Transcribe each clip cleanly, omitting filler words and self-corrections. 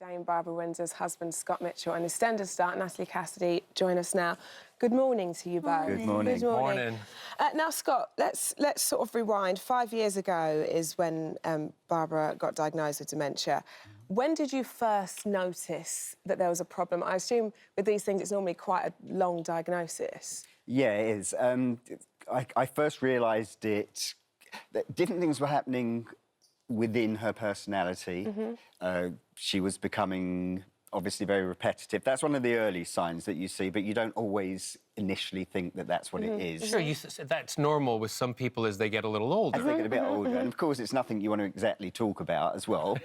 Dame Barbara Windsor's husband, Scott Mitchell, and EastEnders star Natalie Cassidy join us now. Good morning to you both. Good morning. Good morning. Now, Scott, let's sort of rewind. 5 years ago is when Barbara got diagnosed with dementia. When did you first notice that there was a problem? I assume with these things it's normally quite a long diagnosis. Yeah, it is. I first realised that different things were happening within her personality. She was becoming obviously very repetitive. That's one of the early signs that you see, but you don't always initially think that that's what it is. Sure, you said that's normal with some people as they get a little older. As they get a bit older, and of course it's nothing you want to exactly talk about as well.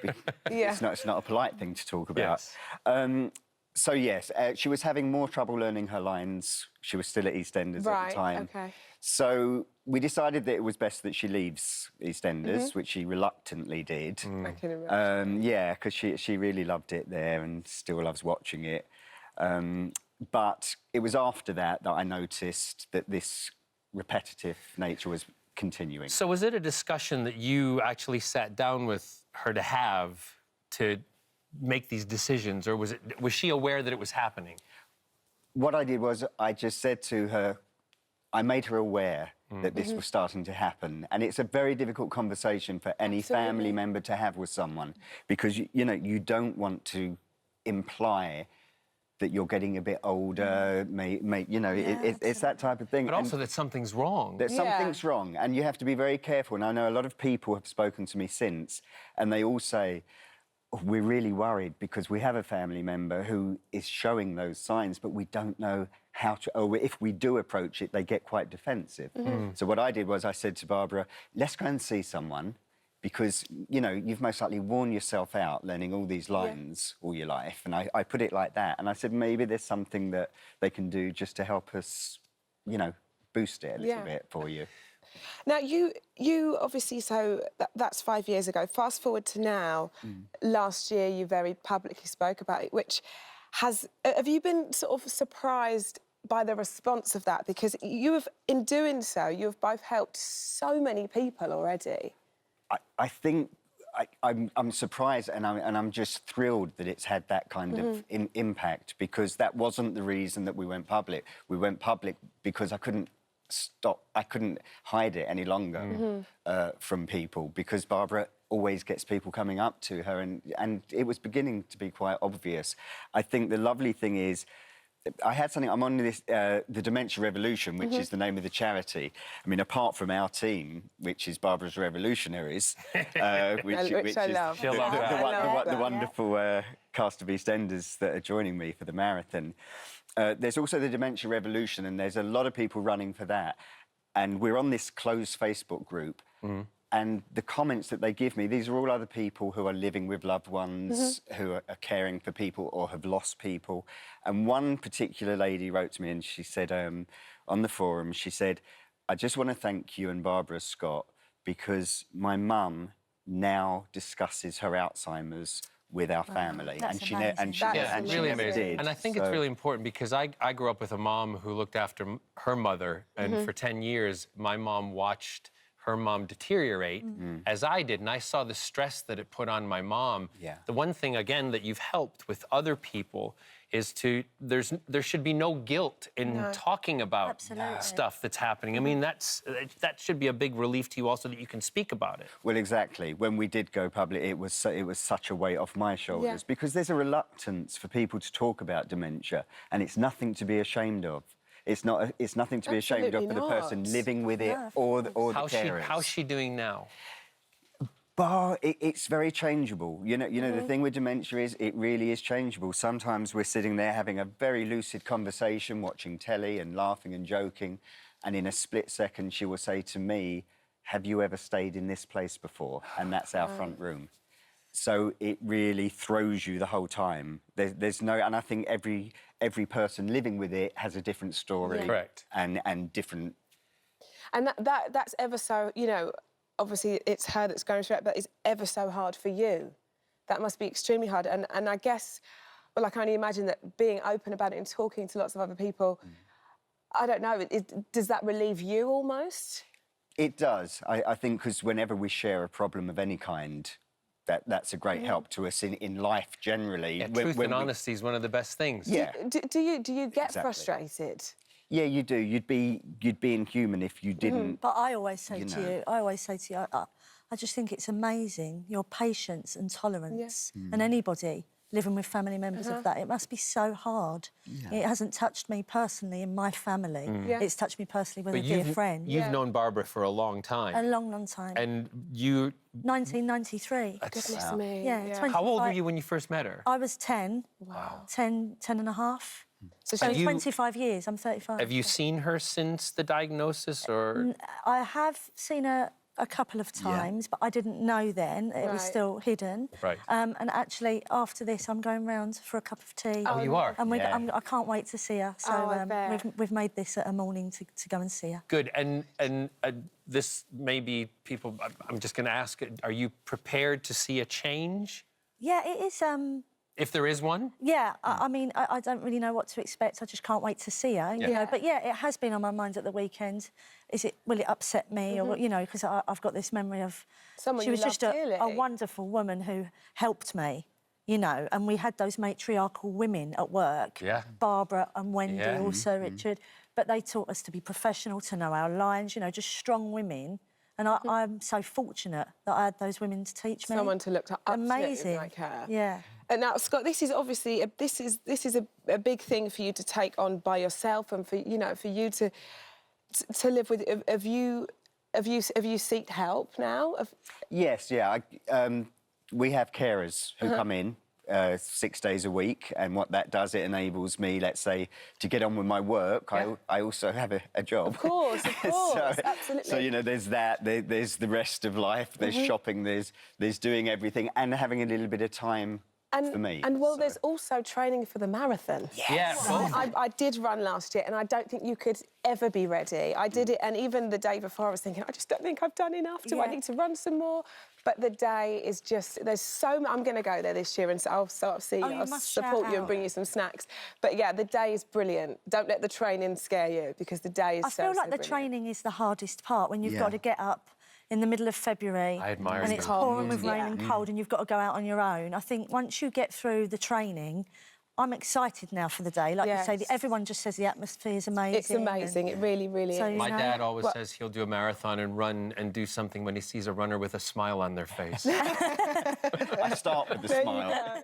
Yeah. It's not a polite thing to talk about. Yes. So yes, she was having more trouble learning her lines. She was still at EastEnders at the time. Okay. So we decided that it was best that she leaves EastEnders, which she reluctantly did. I can imagine. Yeah, because she really loved it there and still loves watching it. But it was after that I noticed that this repetitive nature was continuing. So was it a discussion that you actually sat down with her to have to make these decisions, or was she aware that it was happening? What I did was I just said to her, I made her aware that this was starting to happen. And it's a very difficult conversation for any family member to have with someone, because, you know, you don't want to imply that you're getting a bit older, you know, it's that type of thing. But also that something's wrong. That something's wrong, and you have to be very careful. And I know a lot of people have spoken to me since, and they all say, oh, we're really worried because we have a family member who is showing those signs, but we don't know how to, or if we do approach it, they get quite defensive. So what I did was I said to Barbara, let's go and see someone, because, you know, you've most likely worn yourself out learning all these lines all your life. And I put it like that. And I said, maybe there's something that they can do just to help us, you know, boost it a little bit for you. Now, you obviously, so that's 5 years ago. Fast forward to now, last year you very publicly spoke about it, which have you been sort of surprised by the response of that? Because you have, in doing so, you have both helped so many people already. I think I'm surprised, and I'm just thrilled that it's had that kind of impact, because that wasn't the reason that we went public. We went public because I couldn't hide it any longer from people, because Barbara always gets people coming up to her, and it was beginning to be quite obvious. I think the lovely thing is, I had something, I'm on this, the Dementia Revolution, which is the name of the charity. I mean, apart from our team, which is Barbara's Revolutionaries, which I love. The wonderful cast of EastEnders that are joining me for the marathon. There's also the Dementia Revolution, and there's a lot of people running for that. And we're on this closed Facebook group, and the comments that they give me, these are all other people who are living with loved ones, who are caring for people or have lost people. And one particular lady wrote to me, and she said, on the forum, she said, I just want to thank you and Barbara Scott, because my mum now discusses her Alzheimer's with our family, That's she That's really never amazing. did. And I think it's really important, because I grew up with a mom who looked after her mother, and for 10 years, my mom watched her mom deteriorate as I did, and I saw the stress that it put on my mom. The one thing, again, that you've helped with other people is there should be no guilt in talking about stuff that's happening. I mean, that should be a big relief to you also, that you can speak about it. Well, exactly. When we did go public, it was such a weight off my shoulders, because there's a reluctance for people to talk about dementia, and it's nothing to be ashamed of. It's nothing to be ashamed of for the person living with it or the carers. How's she doing now? It's very changeable. You know, the thing with dementia is it really is changeable. Sometimes we're sitting there having a very lucid conversation, watching telly and laughing and joking, and in a split second she will say to me, have you ever stayed in this place before? And that's our front room. So it really throws you the whole time. There's no, and I think every person living with it has a different story. Correct. And different. And that's ever so, you know, obviously it's her that's going through it, but it's ever so hard for you. That must be extremely hard. And I guess, well, I can only imagine that being open about it and talking to lots of other people, I don't know, does that relieve you almost? It does. I think, because whenever we share a problem of any kind, that's a great help to us in life generally. Yeah, truth and honesty is one of the best things. Yeah. Do you get frustrated? Yeah, you do. You'd be inhuman if you didn't. But I always say to you, I just think it's amazing, your patience and tolerance. And anybody living with family members of that, it must be so hard. It hasn't touched me personally in my family. It's touched me personally with a dear friend. You've known Barbara for a long time. A long, long time. And you... 1993. Goodness me. Yeah, 25. How old were you when you first met her? I was 10. Wow. 10 and a half. So 25 years, I'm 35. Have you seen her since the diagnosis, or...? I have seen her a couple of times, but I didn't know then. It was still hidden. Right. And actually, after this, I'm going round for a cup of tea. Oh, you are? And I can't wait to see her. So we've made this a morning to go and see her. Good. And this may be people... I'm just going to ask, are you prepared to see a change? Yeah, it is... If there is one? Yeah, I mean, I don't really know what to expect. I just can't wait to see her, you know. But, yeah, it has been on my mind at the weekend. Will it upset me? Or, you know, because I've got this memory of... Someone she was just dearly. a wonderful woman who helped me, you know, and we had those matriarchal women at work. Yeah. Barbara and Wendy, also Richard. But they taught us to be professional, to know our lines, you know, just strong women. And I'm so fortunate that I had those women to teach me. Someone to look up Amazing. like her. Yeah. And now, Scott, this is obviously a big thing for you to take on by yourself, and for you to live with. Have you sought help now? Yes, yeah. We have carers who come in 6 days a week, and what that does, it enables me, let's say, to get on with my work. I also have a job. Of course, absolutely. So, you know, there's that, there's the rest of life, there's shopping, there's doing everything, and having a little bit of time for me. And, there's also training for the marathon. Yes. Yeah, I did run last year, and I don't think you could ever be ready. I did it, and even the day before, I was thinking, I just don't think I've done enough. Do I need to run some more? But the day is just... There's so much... I'm going to go there this year, and so I'll see you. I'll support you and bring you some snacks. But, yeah, the day is brilliant. Don't let the training scare you, because the day is I feel like the training is the hardest part, when you've got to get up in the middle of February. I admire and you. it's pouring with rain and cold, and you've got to go out on your own. I think once you get through the training, I'm excited now for the day. Like you say, everyone just says the atmosphere is amazing. It's amazing. It really, really is. My dad always says he'll do a marathon and run and do something when he sees a runner with a smile on their face. I start with a smile.